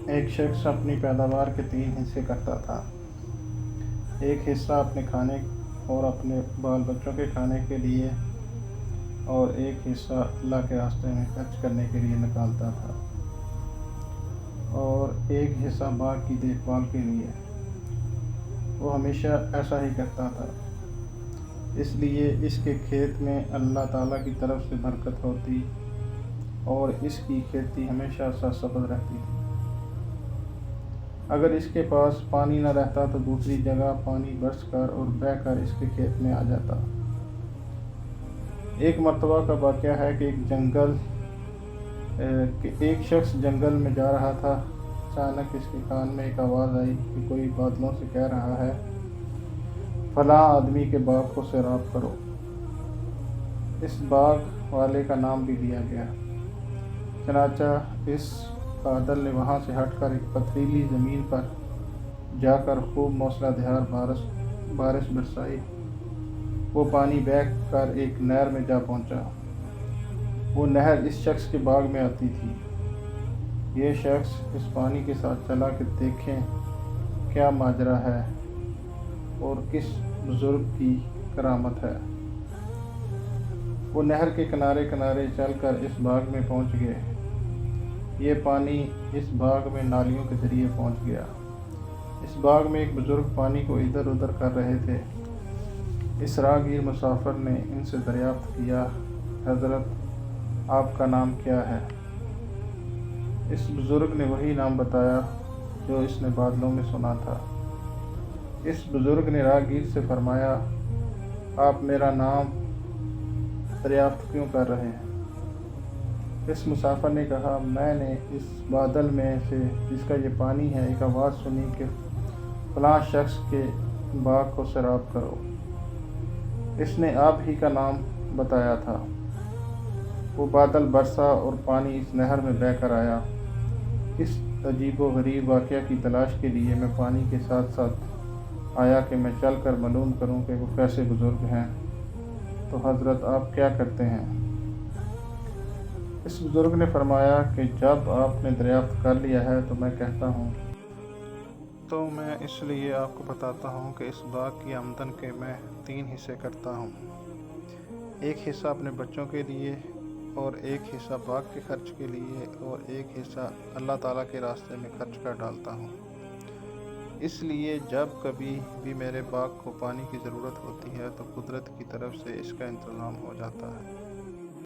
ایک شخص اپنی پیداوار کے 3 حصے کرتا تھا۔ ایک حصہ اپنے کھانے اور اپنے بال بچوں کے کھانے کے لیے اور ایک حصہ اللہ کے راستے میں خرچ کرنے کے لیے نکالتا تھا، اور ایک حصہ باغ کی دیکھ بھال کے لیے۔ وہ ہمیشہ ایسا ہی کرتا تھا، اس لیے اس کے کھیت میں اللہ تعالیٰ کی طرف سے برکت ہوتی اور اس کی کھیتی ہمیشہ سرسبز رہتی تھی۔ اگر اس کے پاس پانی نہ رہتا تو دوسری جگہ پانی برس کر اور بہہ کر اس کے کھیت میں آ جاتا۔ ایک مرتبہ کا واقعہ ہے کہ ایک شخص جنگل میں جا رہا تھا۔ اچانک اس کے کان میں ایک آواز آئی کہ کوئی بادلوں سے کہہ رہا ہے، فلاں آدمی کے باغ کو سیراب کرو۔ اس باغ والے کا نام بھی لیا گیا۔ چنانچہ اس بادل نے وہاں سے ہٹ کر ایک پتھریلی زمین پر جا کر خوب موسلا دھار بارش برسائی۔ وہ پانی بہہ کر ایک نہر میں جا پہنچا۔ وہ نہر اس شخص کے باغ میں آتی تھی۔ یہ شخص اس پانی کے ساتھ چلا کہ دیکھیں کیا ماجرا ہے اور کس بزرگ کی کرامت ہے۔ وہ نہر کے کنارے کنارے چل کر اس باغ میں پہنچ گئے۔ یہ پانی اس باغ میں نالیوں کے ذریعے پہنچ گیا۔ اس باغ میں ایک بزرگ پانی کو ادھر ادھر کر رہے تھے۔ اس راہگیر مسافر نے ان سے دریافت کیا، حضرت آپ کا نام کیا ہے؟ اس بزرگ نے وہی نام بتایا جو اس نے بادلوں میں سنا تھا۔ اس بزرگ نے راہگیر سے فرمایا، آپ میرا نام دریافت کیوں کر رہے ہیں؟ اس مسافر نے کہا، میں نے اس بادل میں سے جس کا یہ پانی ہے ایک آواز سنی کہ فلاں شخص کے باغ کو سیراب کرو۔ اس نے آپ ہی کا نام بتایا تھا۔ وہ بادل برسا اور پانی اس نہر میں بہہ کر آیا۔ اس عجیب و غریب واقعہ کی تلاش کے لیے میں پانی کے ساتھ ساتھ آیا کہ میں چل کر معلوم کروں کہ وہ کیسے بزرگ ہیں۔ تو حضرت آپ کیا کرتے ہیں؟ اس بزرگ نے فرمایا کہ جب آپ نے دریافت کر لیا ہے تو میں کہتا ہوں، تو میں اس لیے آپ کو بتاتا ہوں کہ اس باغ کی آمدن کے میں 3 حصے کرتا ہوں۔ ایک حصہ اپنے بچوں کے لیے اور ایک حصہ باغ کے خرچ کے لیے اور ایک حصہ اللہ تعالیٰ کے راستے میں خرچ کر ڈالتا ہوں۔ اس لیے جب کبھی بھی میرے باغ کو پانی کی ضرورت ہوتی ہے تو قدرت کی طرف سے اس کا انتظام ہو جاتا ہے۔